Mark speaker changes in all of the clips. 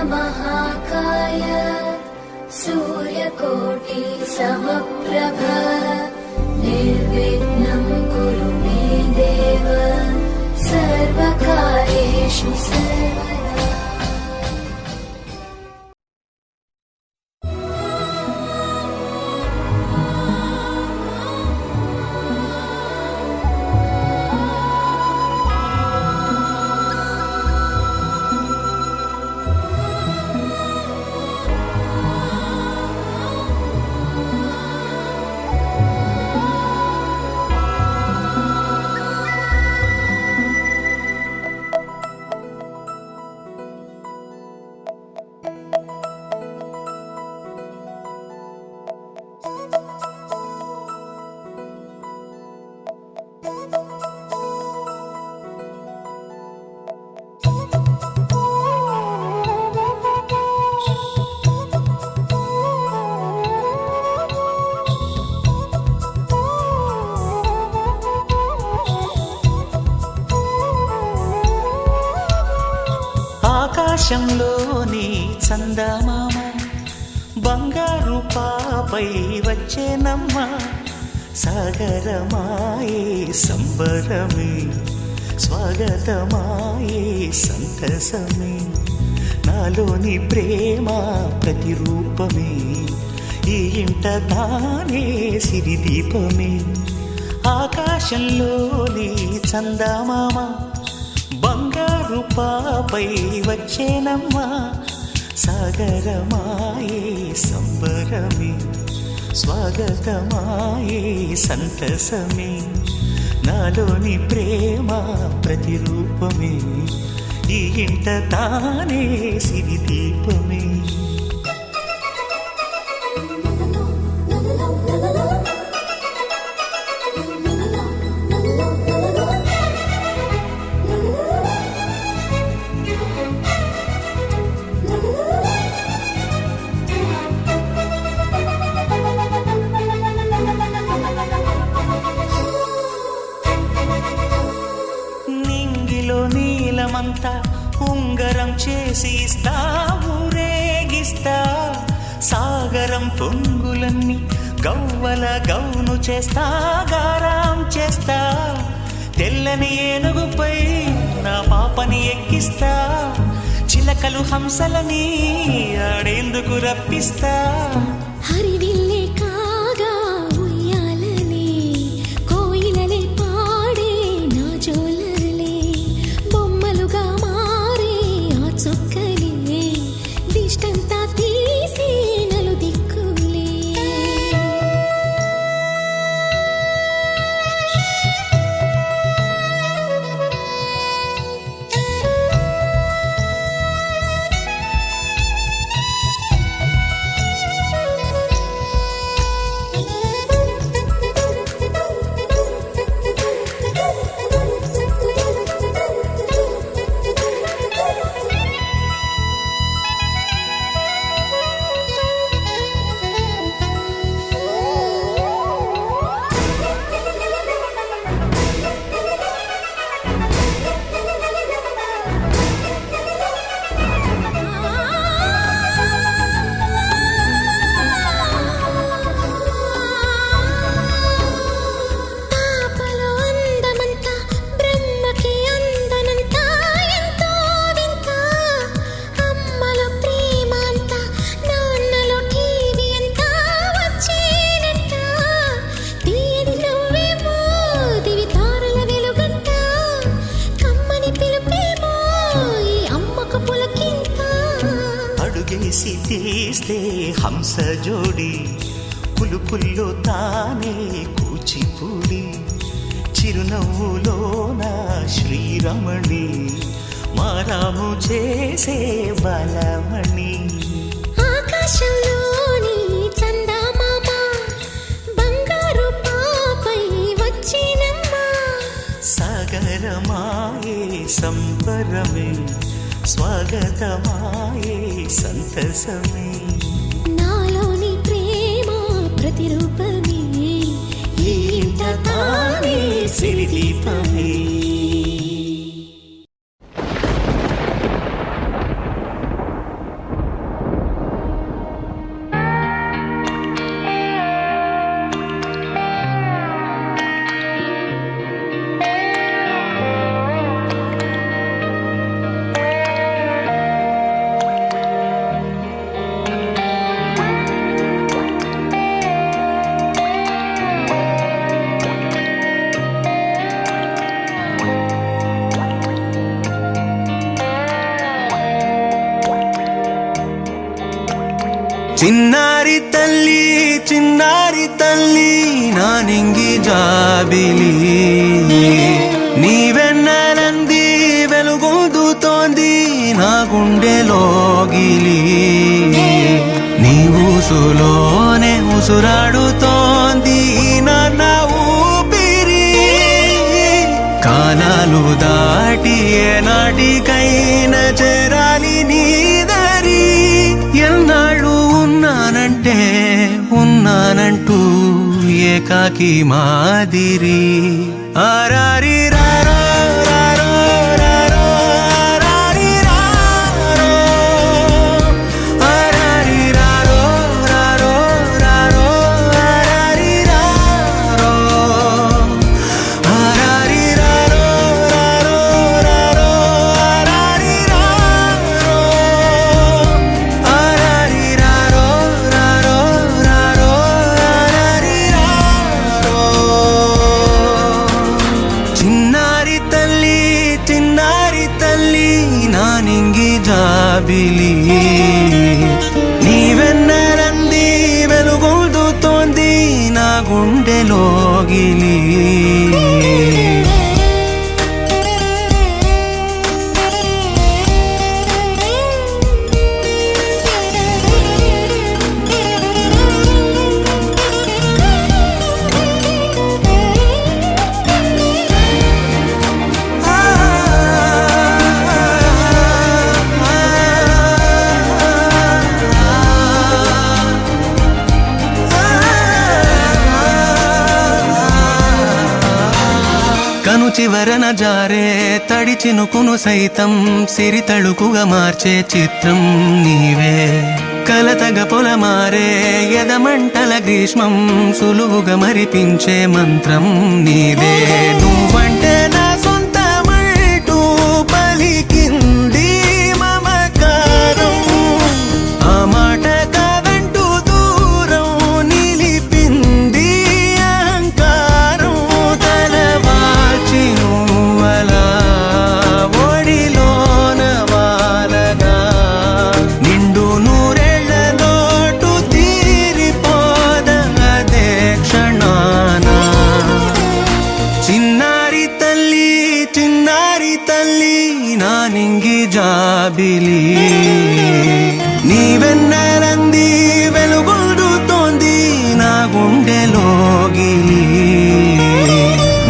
Speaker 1: महाकाय सूर्यकोटि समप्रभ निर्विघ्नं कुरु मे देव सर्वकार्येषु सर्वदा।
Speaker 2: ఆకాశంలోని చందమామ బంగారు పాపై వచ్చేనమ్మ సాగరమాయే సంబరమే స్వాగతమాయే సంతసమే నాలోని ప్రేమ ప్రతిరూపమే ఈ ఇంట తానే సిరిదీపమే ఆకాశంలోని చందమామ బంగారు పాపై వచ్చేనమ్మా సాగరమాయే సంబరమే స్వాగతమాయే సంతసమే నాలోని ప్రేమ ప్రతిరూపమే ఈ ఇంట తానే సిరిదీపమే నీలమంతా ఉంగరం చేసి ఇస్తా ఊరేగిస్తా సాగరం పొంగులన్నీ గవ్వల గౌను చేస్తా గారాం చేస్తా తెల్లని ఏనుగుపై నా పాపని ఎక్కిస్తా చిలకలు హంసలని ఆడేందుకు రప్పిస్తా
Speaker 1: హరివిల్లే కాగా ఉయ్యాలనే కోయిలలే పాడే నా జోలలే బొమ్మలుగా మారే ఆ చొక్కలే దిష్టంతా తీసి నలు దిక్కులే
Speaker 2: అడుగేసి తీస్తే హంస జోడి పులుపుల్లో తానే కూచిపూడి చిరునవ్వులోన శ్రీరమణి మారాము చేసే బలమణి
Speaker 1: ఆకాశంలోని చందమామ బంగారు పాపై వచ్చినమ్మా
Speaker 2: సాగరమాయే సంబరమే స్వాగతమాయే సంతసమే
Speaker 1: నాలోని ప్రేమ ప్రతిరూపమే
Speaker 2: ఈ ఇంట తానే సిరిదీపమే
Speaker 3: చిన్నారి తల్లి నా నింగి జాబిలి నీవెన్నెలంది వెలుగొందుతోంది నా గుండెలోగిలి నీ ఊసులోనే ఉసురాడుతోంది నాన్న ఊపిరి కాలాలు దాటి ఏనాటికైనా చేరాలి నీ దారి ఎన్నాళ్ళు ఉన్నానంటూ ఏకాకి మాదిరి ఆరారి రారో రారో రారో ఆరారి రారో ఆరారి రారో రారో రారో ఆరారి రారో ఆరారి రారో రారో రారో ఆరారి రారో ఆరారి రారో రారో రారో ఆరారి రారో చిన్నారి తల్లి నా నింగి జాబిలి నీవెన్నెలంది వెలుగొందుతోంది నా గుండెలోగిలి కను చివరన జారే తడి చినుకును సైతం సిరి తళుకుగా మార్చే చిత్రం నీవే కలతగ పొలమారే ఎదమంటల గ్రీష్మం సులువుగా మరిపించే మంత్రం నీదే నువ్వంటే నా సొంతమంటూ పలికింది మమకారం ఆ మాట కాదంటూ దూరం నిలిపింది అహంకారం తలవాల్చి నువ్వలా ఒడిలోన వాలగా నిండు నూరేళ్ల లోటు తీరిపోదదే క్షణాన చిన్నారి తల్లి నా నింగి జాబిలి నీవెన్నెలంది వెలుగొందుతోంది నా గుండెలోగిలి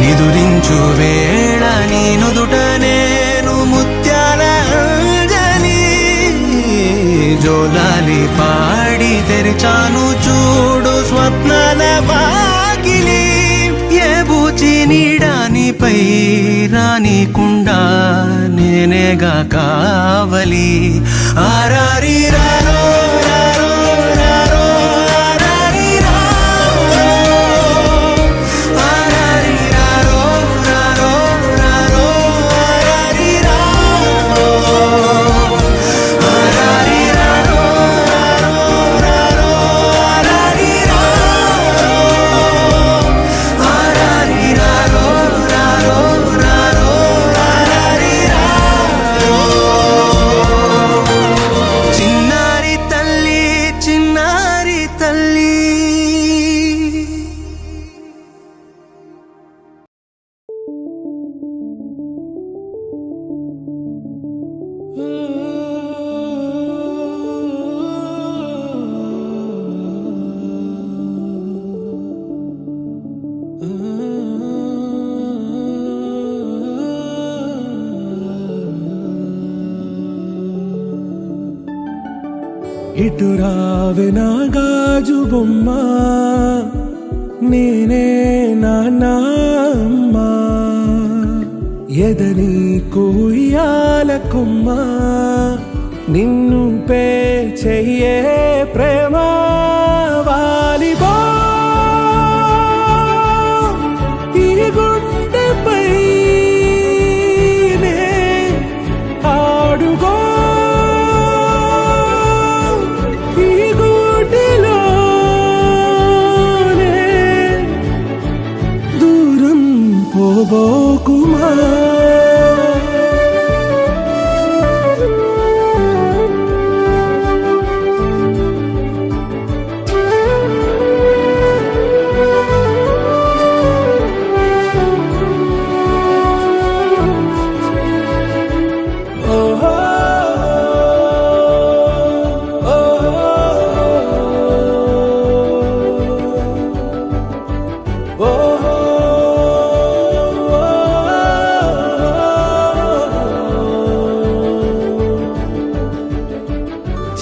Speaker 3: నిదురించు వేళ నీ నుదుట నేను ముత్యాల అంజలి జోలాలి పాడి తెరిచాను చూడు స్వప్నాల వాకిలి ఏ బూచి నీడానిపై రానికుండా నేనేగా కావలి ఆరారి రారో రారో రారో ఆరారి రారో ఆరారి రారో రారో రారో ఆరారి రారో ఆరారి రారో రారో రారో ఆరారి రారో ఆరారి రారో రారో రారో ఆరారి రారో చిన్నారి తల్లి
Speaker 4: ఇటు రావే నా గాజు బొమ్మ నేనే నాన్నమ్మ ఎదని కుయ్యాల కొమ్మ నిన్ను పే చెయ్యే ప్రేమ వాలిబా ఈ గుండెపై నే ఆడుగో ఈ గుడిలోనే దూరం పోబోకుమా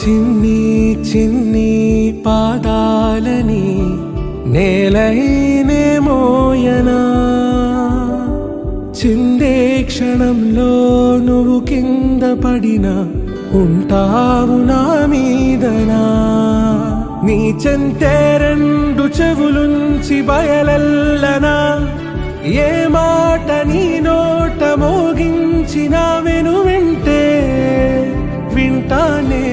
Speaker 4: చిన్ని చిన్ని పాదాలని నేలైనే మోయనా చిందే క్షణంలో నువ్వు కింద పడినా ఉంటావు నా మీదనా నీ చెంతే రెండు చెవులుంచి బయలెల్లనా ఏ మాట నీ నోట మోగించిన వెను వింటే వింటానే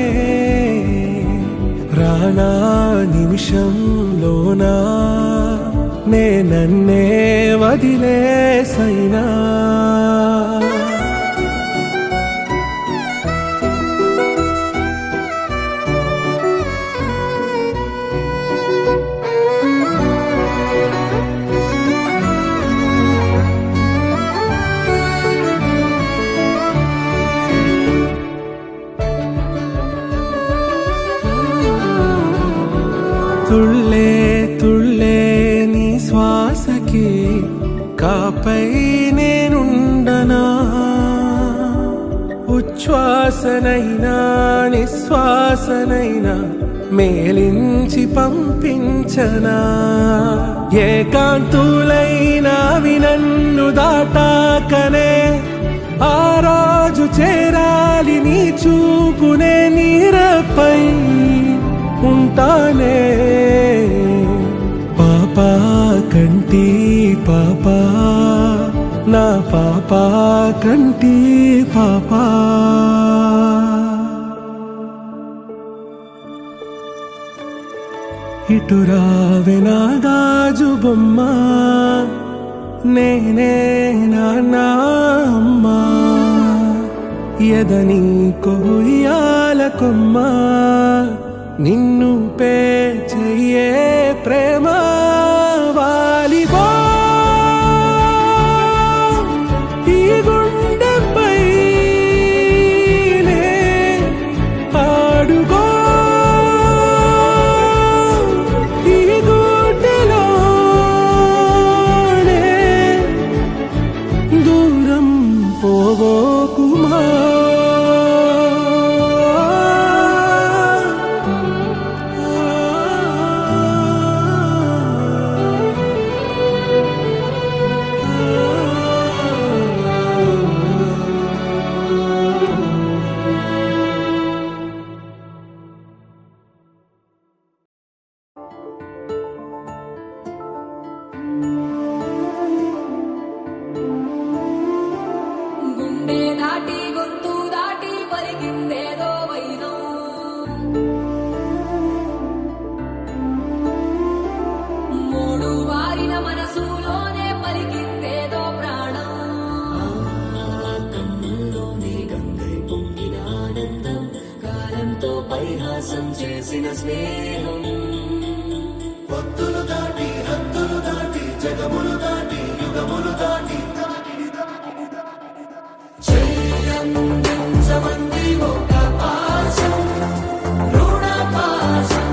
Speaker 4: రానా నిమిషంలోనా నే నన్నే వదిలేసైనా తుళ్ళే తుళ్ళే నీ శ్వాసకి కాపై నేనుండనా ఉచ్ఛ్వాసనైనా నిశ్వాసనైనా మేలించి పంపించనా ఏకాంతులైనా నన్ను దాటాకనే ఆ రోజు చేరాలి నీ చూపునే నీరపై ఉంటానే పాపా కంటి పాపా నా పాపా కంటి పాపా ఇటురావే నా గాజు బొమ్మ నేనే నాన్న అమ్మా ఎదని కొయ్యాల కొమ్మ నిన్ను పే చెయ్యే ప్రేమ వాలిబో ఈ గుండెపై ఆడుకో ఈ గుడ్డలోనే దూరం పోవోకుమా
Speaker 5: గుండె దాటి గొంతు దాటి పలికిందేదో వైనం మూడు వారిన మనసులోనే పలికిందేదో ప్రాణం కన్నుల్లోనే గంగై పొంగిన ఆనందం కాలంతో పరిహాసం చేసిన స్నేహం
Speaker 3: పొత్తులు దాటి హద్దులు దాటి జగములు దాటి యుగములు దాటి
Speaker 5: చెయ్యందించమంది ఒక పాశం రుణ పాశం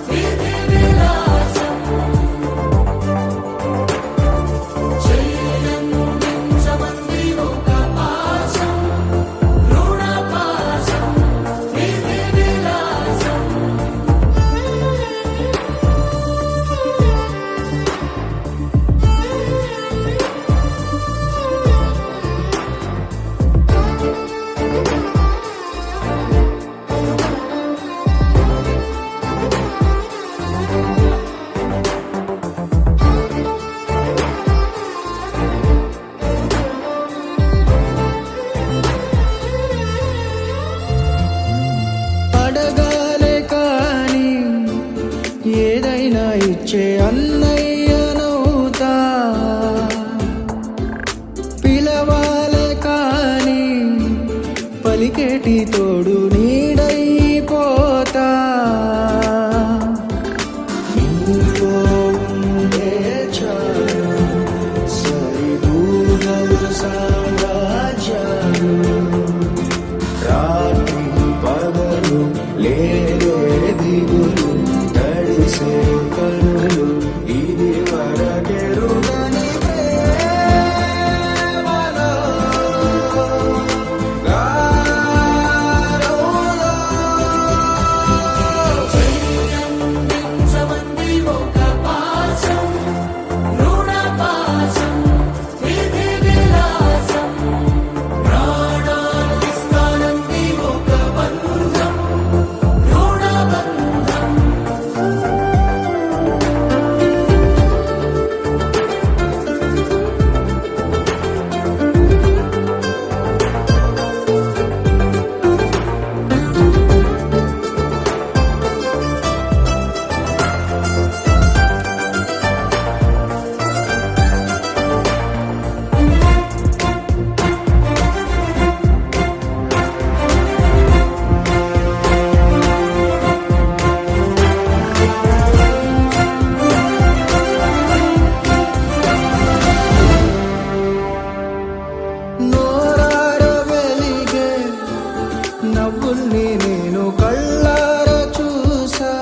Speaker 5: విధి విలాసం చెయ్యందించమంది ఒక పాశం రుణ పాశం విధి విలాసం
Speaker 6: అడగాలే కాని ఏదైనా ఇచ్చే అన్నయ్యనవుతా పిలవాలే కాని పలికేటి తోడు నీడైపోతా నీలో ఉండే చాలు సరిదూగలు సామ్రాజ్యాలు రాత్రి పగలు లేదే దిగులు తడిసే కనులు ఇది వరకెరుగని ప్రేమలో గారోలో నవ్వుల్ని నేను కళ్ళారా చూసా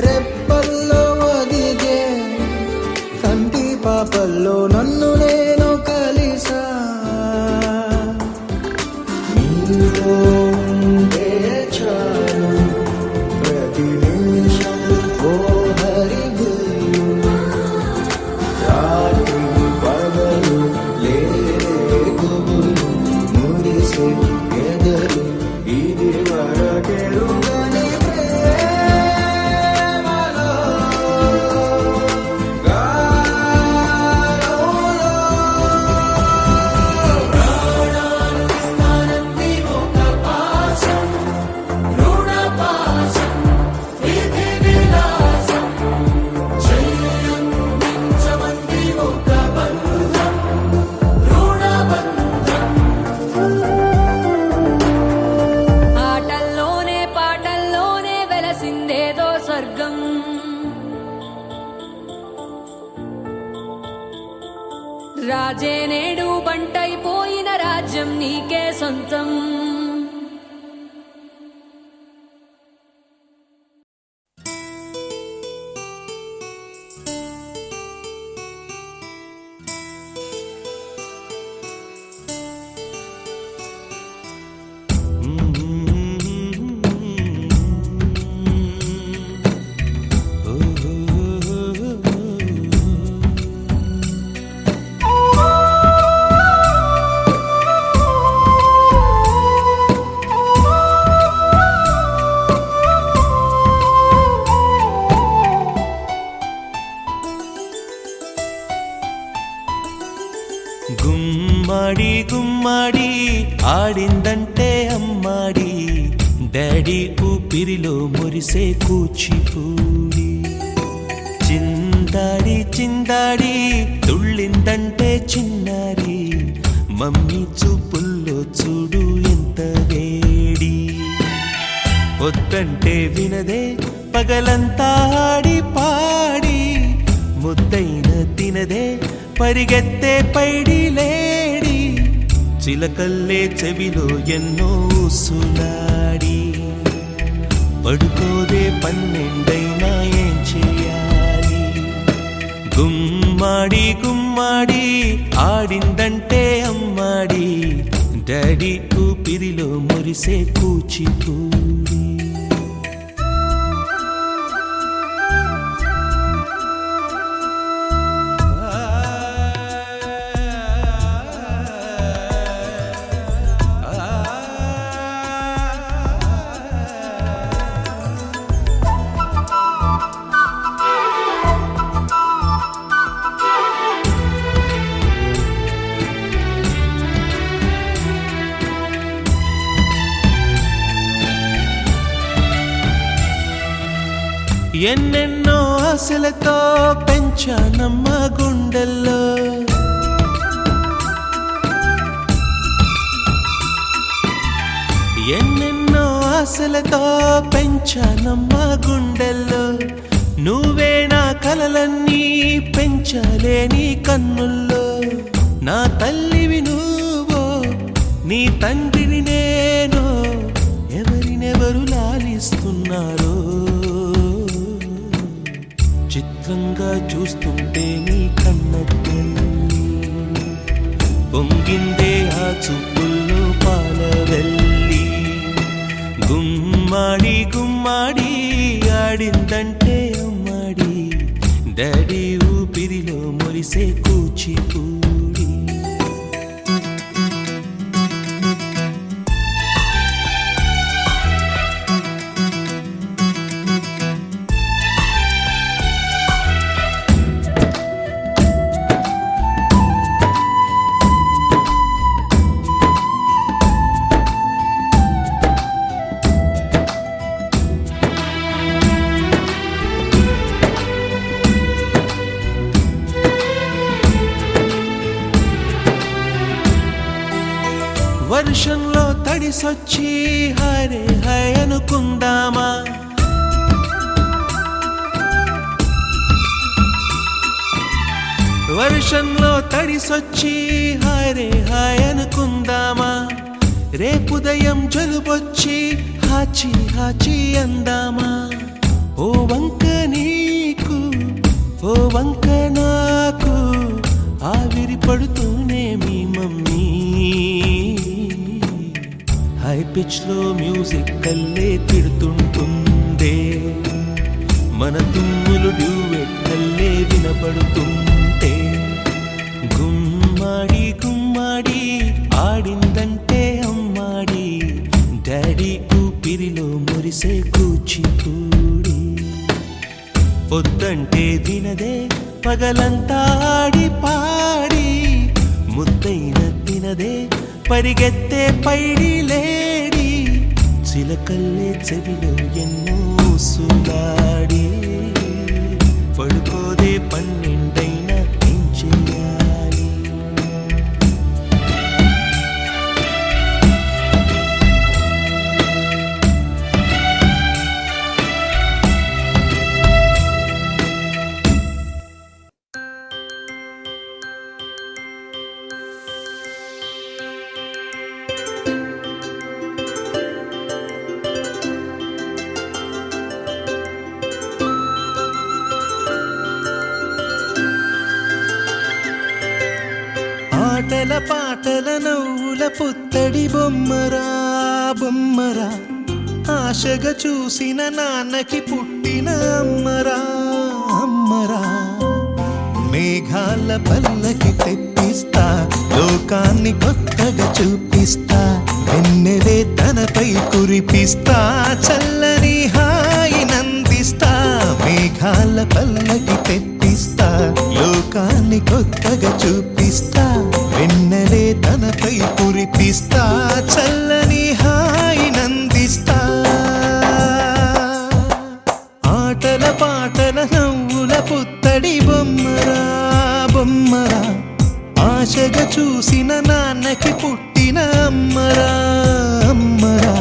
Speaker 6: రెప్పల్లో ఒదిగే కంటి పాపల్లో నన్ను నేను కలిసా నీలో ఉండే చాలు ప్రతి నిమిషం ఓ హరివిల్లు రాత్రి పగలు లేరే గుబులు మురిసే ఎదలు ఇది వరకెరుగని ప్రేమలో గాలోలో
Speaker 5: ప్రాణానిస్తానంది ఒక పాశం రుణ పాశం విధి విలాసం చెయ్యందించమంది ఒక బంధం రుణ బంధం
Speaker 7: ఆటల్లోనే పాటల్లోనే వెలసిందేదో స్వర్గం రాజే నేడు బంటైపోయిన రాజ్యం నీకే సొంతం
Speaker 2: గుమ్మడి గుమ్మడి ఆడిందంటే అమ్మాడి డాడీ ఊపిరిలో మురిసే కూచిపూడి చిందాడి చిందాడి తుళ్ళిందంటే చిన్నారి మమ్మీ చూపుల్లో చూడు ఎంత వేడి వద్దంటే వినదే పగలంతా ఆడి పాడి ముద్దైన తినదే పరిగెత్తే పైడి లేడి చిలకల్లే చెవిలో ఎన్నో ఊసులాడి పడుకోదే పన్నెండైనా ఏం చేయాలి గుమ్మాడి గుమ్మాడి ఆడిందంటే అమ్మాడి డాడీ ఊపిరిలో మురిసే కూచిపూడి ఎన్నెన్నో ఆశలతో పెంచానమ్మ గుండెల్లో ఎన్నెన్నో ఆశలతో పెంచానమ్మ గుండెల్లో నువ్వే నా కలలన్నీ పెంచాలే నీ కన్నుల్లో నా తల్లివి నువ్వో నీ తండ్రిని నేను ఎవరినెవరు లాలిస్తున్నారో చిత్రంగా చూస్తుంటే నీ కన్న తల్లి పొంగిందే ఆ చూపుల్లో పాలవెల్లి గుమ్మాడి గుమ్మాడి ఆడిందంటే అమ్మాడి డాడీ ఊపిరిలో మురిసే కూచిపూడి వర్షంలో తడిసొచ్చి హరే హై అనుకుందామా వర్షంలో తడిసొచ్చి హరే హాయ్ అనుకుందామా రేపుదయం జలుబొచ్చి హాచి హాచి అందామా ఓ వంక నీకు ఓ వంక నాకు ఆవిరి పడుతూనే మీ మమ్మీ హై పిచ్ లో మ్యూజిక్ కల్లే తిడుతుంటుందే మన తుమ్ములు డ్యూయెట్ కల్లే వినపడుతుంటే గుమ్మాడి గుమ్మాడి ఆడిందంటే అమ్మాడి డాడీ ఊపిరిలో మురిసే కూచిపూడి పొద్దంటే దినదే పగలంతా ఆడి పాడి ముద్దైన తినదే పరిగెత్తే పైడి లేడి చిలకల్లే చెవిలో ఎన్నో సులాడి పడుకోదే పన్నెండైనా ఏం చెయ్యాలి ఆటల పాటల నవ్వుల పుత్తడి బొమ్మరా బొమ్మరా ఆశగా చూసిన నాన్నకి పుట్టిన అమ్మరా అమ్మరా మేఘాల పల్లకి తెప్పిస్తా లోకాన్ని కొత్తగా చూపిస్తా వెన్నెలే తనపై కురిపిస్తా చల్లని హాయి నందిస్తా మేఘాల పల్లకి తెప్పిస్తా లోకాన్ని కొత్తగా చూపిస్తా వెన్నెలే తనపై కురిపిస్తా చల్లని హాయి నందిస్తా ఆటల పాటల నవ్వుల పుత్తడి బొమ్మరా బొమ్మరా ఆశగా చూసిన నాన్నకి పుట్టిన అమ్మరా అమ్మరా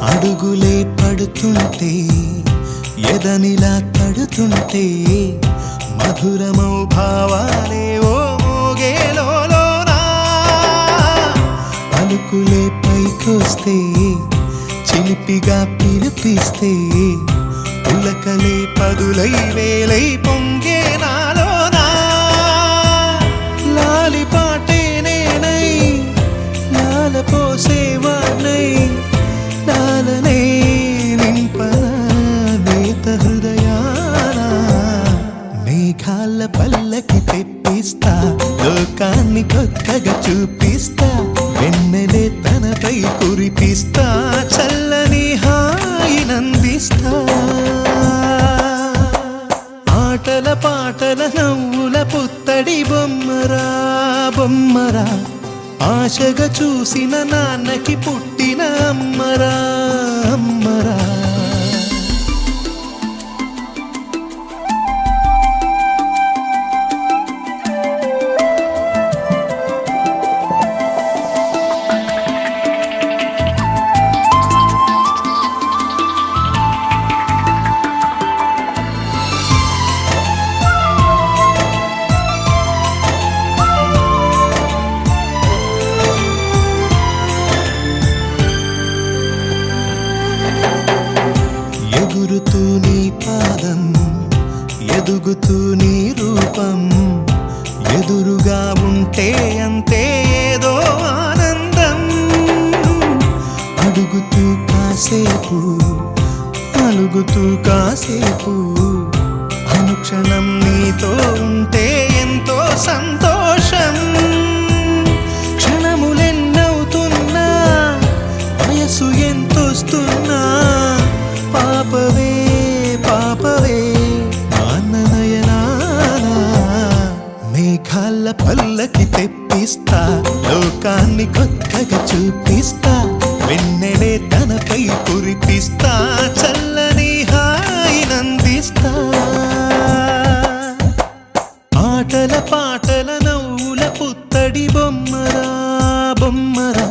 Speaker 2: అడుగులే పడుతుంటే ఎదనిలా తడుతుంటే మధురమౌ భావాలే ఓ మోగేలోనా పలుకులే పైకొస్తే చిలిపిగా పిలిపిస్తే పులకలే పదులై వేలై పొంగే నాలోనా లాలి పాటే నేనై లాల పోసేవాణ్ణై లాలనే నింపనా నేత హృదయాన మేఘాల పల్లకి తెప్పిస్తా లోకాన్ని కొత్తగా చూపిస్తా వెన్నెలే తనపై కురిపిస్తా చల్లని హాయి నందిస్తా ఆటల పాటల నవ్వుల పుత్తడి బొమ్మరా బొమ్మరా ఆశగా చూసిన నాన్నకి పుట్టిన అమ్మరా అమ్మరా ఎగురుతూ నీ పాదం ఎదుగుతూ నీ రూపం ఎదురుగా ఉంటే అంతే ఏదో ఆనందం అడుగుతూ కాసేపు అలుగుతూ కాసేపు అనుక్షణం నీతో ఉంటే ఎంతో సంతోషం క్షణములెన్నవుతున్నా వయసు ఎంతొస్తున్నా పాపవే పాపవే నాన్ననయనానా మేఘాల పల్లకి తెప్పిస్తా లోకాన్ని కొత్తగా చూపిస్తా వెన్నెలే తనపై కురిపిస్తా చల్లని హాయినందిస్తా ఆటల పాటల నవ్వుల పుత్తడి బొమ్మరా బొమ్మరా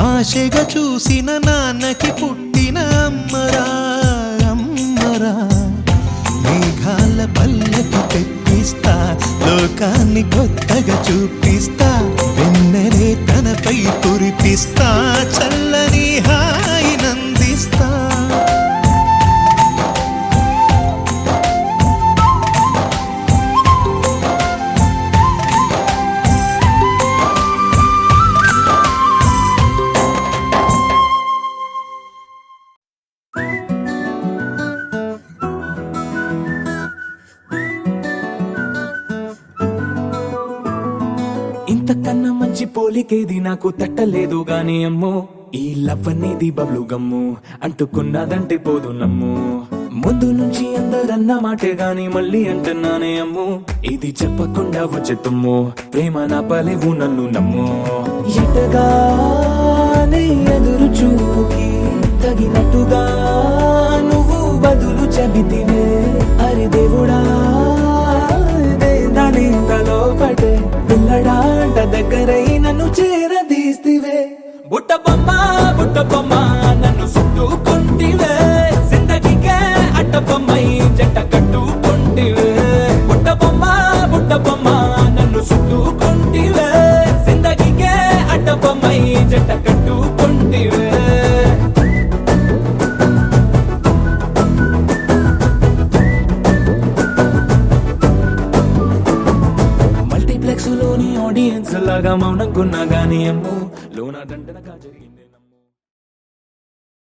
Speaker 2: ఆశగా చూసిన నాన్నకి పుట్టిన అమ్మరా అమ్మరా మేఘాల పల్లకి తెప్పిస్తా లోకాన్ని కొత్తగా చూపిస్తా వెన్నెలే తనపై కురిపిస్తా చల్లని హాయినందిస్తా
Speaker 5: ఇంతకన్నా మంచి పోలికేది నాకు తట్టలేదు గాని అమ్మో ఈ లవ్ అనేది బబ్లు గమ్ము అంటుకున్నదంటే పోదు నమ్ము ముందు నుంచి అందరన్న మాటే గాని మళ్ళీ అంటున్నానే అమ్ము ఇది చెప్పకుండా వచ్చే తుమ్ము ప్రేమ నా పలేవు నన్ను నమ్ము ఎటగానే ఎదురు చూకి తగినట్టుగా నువ్వు బదులు చెబితివే అరే దేవుడా దానిలో పడే పిల్లడాంట దగ్గరై నన్ను చేరదీస్తివే బుట్ట బొమ్మ నన్ను చుట్టుకుంటివే జిందగీకే అట్ట బొమ్మై జంట కట్టుకుంటివే బుట్ట బొమ్మ నన్ను చుట్టుకుంటివే జిందగీకే అట్ట బొమ్మై జంట కట్టుకుంటివే మల్టీప్లెక్స్ లోని ఆడియన్స్ లాగా మౌనంకున్నా గానీ అమ్మో లోన దండనగా జరిగింది